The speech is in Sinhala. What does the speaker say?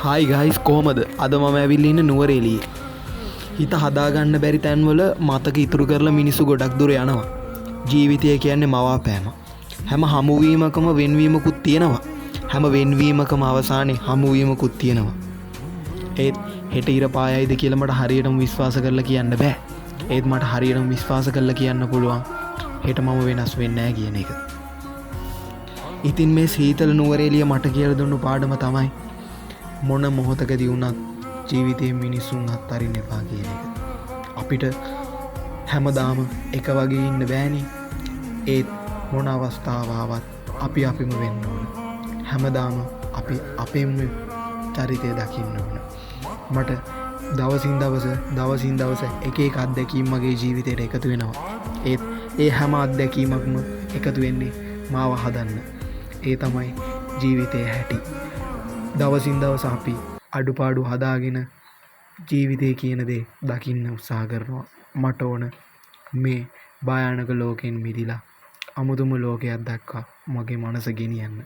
හායි ගයිස් කොහමද අද මම ඇවිල්ලා ඉන්නේ නුවරඑළියේ. හිත හදාගන්න බැරි තැන්වල මතක ඉතුරු කරලා මිනිස්සු ගොඩක් දුර යනවා. ජීවිතය කියන්නේ මවාපෑම. හැම හමුවීමකම වෙන්වීමකුත් තියෙනවා. හැම වෙන්වීමකම අවසානයේ හමුවීමකුත් තියෙනවා. ඒත් හෙට ඉර පායයිද කියලා මට හරියටම විශ්වාස කරලා කියන්න බෑ. ඒත් මට හරියටම විශ්වාස කරලා කියන්න පුළුවන් හෙට මම වෙනස් වෙන්නේ නැහැ කියන එක. ඉතින් මේ සීතල නුවරඑළිය මට කියලා දුන්නු පාඩම තමයි මොන මොහොතකදී වුණත් ජීවිතයේ මිනිසුන් අත්හරින්න එපා කියන එක. අපිට හැමදාම එක වගේ ඉන්න බෑනේ. ඒත් මොන අවස්ථාවක් අපි අපිම වෙන්න ඕන. හැමදාම අපි අපේම චරිතය දකින්න ඕන. මට දවසින් දවස එක එක අත්දැකීම් මගේ ජීවිතයට එකතු වෙනවා. ඒත් ඒ හැම අත්දැකීමක්ම එකතු වෙන්නේ මාව හදන්න. ඒ තමයි ජීවිතයේ හැටි. දවසින් දවස අපි අඩුපාඩු හදාගෙන ජීවිතය කියන දේ දකින්න උත්සාහ කරනවා. මට ඕන මේ භයානක ලෝකෙන් මිදිලා අමුතුම ලෝකයක් දක්වා මගේ මනස ගෙනියන්න.